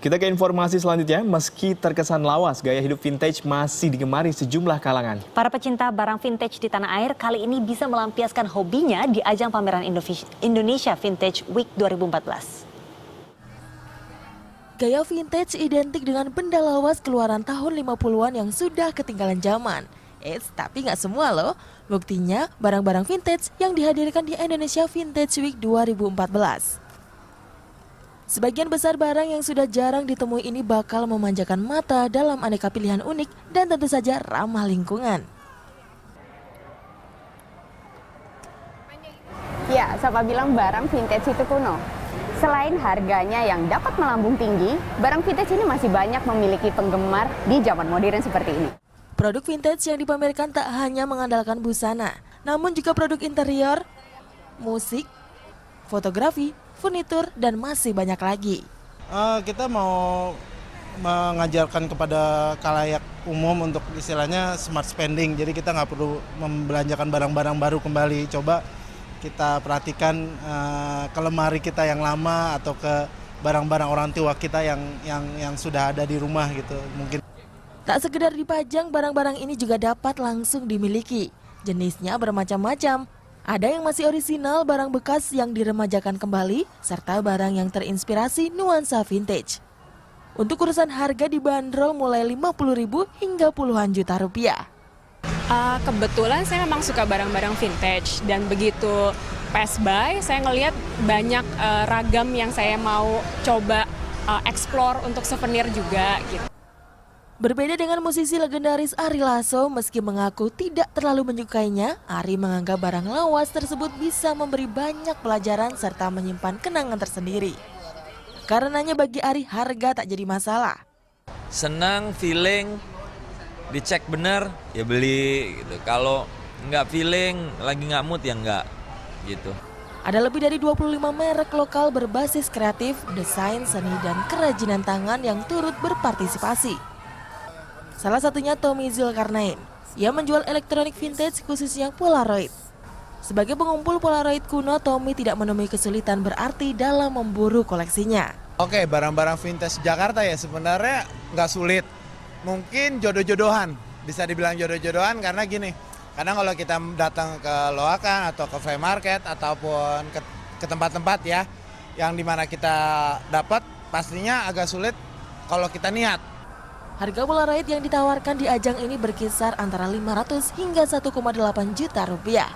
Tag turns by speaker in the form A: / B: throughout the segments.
A: Kita ke informasi selanjutnya, meski terkesan lawas, gaya hidup vintage masih digemari sejumlah kalangan.
B: Para pecinta barang vintage di tanah air kali ini bisa melampiaskan hobinya di ajang pameran Indonesia Vintage Week 2014.
C: Gaya vintage identik dengan benda lawas keluaran tahun 50-an yang sudah ketinggalan zaman. Tapi nggak semua loh. Buktinya barang-barang vintage yang dihadirkan di Indonesia Vintage Week 2014. Sebagian besar barang yang sudah jarang ditemui ini bakal memanjakan mata dalam aneka pilihan unik dan tentu saja ramah lingkungan.
D: Ya, siapa bilang barang vintage itu kuno? Selain harganya yang dapat melambung tinggi, barang vintage ini masih banyak memiliki penggemar di zaman modern seperti ini.
C: Produk vintage yang dipamerkan tak hanya mengandalkan busana, namun juga produk interior, musik, fotografi, furnitur, dan masih banyak lagi.
E: Kita mau mengajarkan kepada khalayak umum untuk istilahnya smart spending. Jadi kita nggak perlu membelanjakan barang-barang baru kembali. Coba kita perhatikan ke lemari kita yang lama atau ke barang-barang orang tua kita yang sudah ada di rumah gitu. Mungkin
C: tak sekedar dipajang, barang-barang ini juga dapat langsung dimiliki. Jenisnya bermacam-macam. Ada yang masih orisinal, barang bekas yang diremajakan kembali, serta barang yang terinspirasi nuansa vintage. Untuk urusan harga dibanderol mulai 50.000 hingga puluhan juta rupiah.
F: Kebetulan saya memang suka barang-barang vintage dan begitu pass by saya ngelihat banyak ragam yang saya mau coba explore untuk souvenir juga gitu.
C: Berbeda dengan musisi legendaris Ari Lasso, meski mengaku tidak terlalu menyukainya, Ari menganggap barang lawas tersebut bisa memberi banyak pelajaran serta menyimpan kenangan tersendiri. Karenanya bagi Ari harga tak jadi masalah.
G: Senang, feeling, dicek bener, ya beli gitu. Kalau nggak feeling, lagi nggak mood ya nggak gitu.
C: Ada lebih dari 25 merek lokal berbasis kreatif, desain, seni, dan kerajinan tangan yang turut berpartisipasi. Salah satunya Tommy Zulkarnain. Ia menjual elektronik vintage khususnya Polaroid. Sebagai pengumpul Polaroid kuno, Tommy tidak menemui kesulitan berarti dalam memburu koleksinya.
H: Oke, barang-barang vintage Jakarta ya sebenarnya nggak sulit. Mungkin jodoh-jodohan, bisa dibilang jodoh-jodohan karena gini. Kadang kalau kita datang ke Loakan atau ke Flea Market ataupun ke tempat-tempat ya, yang dimana kita dapat pastinya agak sulit kalau kita niat.
C: Harga Polaroid yang ditawarkan di ajang ini berkisar antara 500 hingga 1,8 juta rupiah.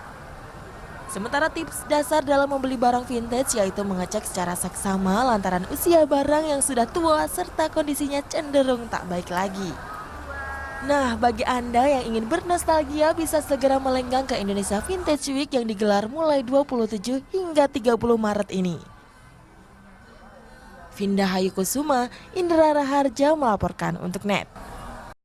C: Sementara tips dasar dalam membeli barang vintage yaitu mengecek secara seksama lantaran usia barang yang sudah tua serta kondisinya cenderung tak baik lagi. Nah, bagi Anda yang ingin bernostalgia bisa segera melenggang ke Indonesia Vintage Week yang digelar mulai 27 hingga 30 Maret ini. Vinda Hayu Kusuma, Indra Raharja melaporkan untuk NET.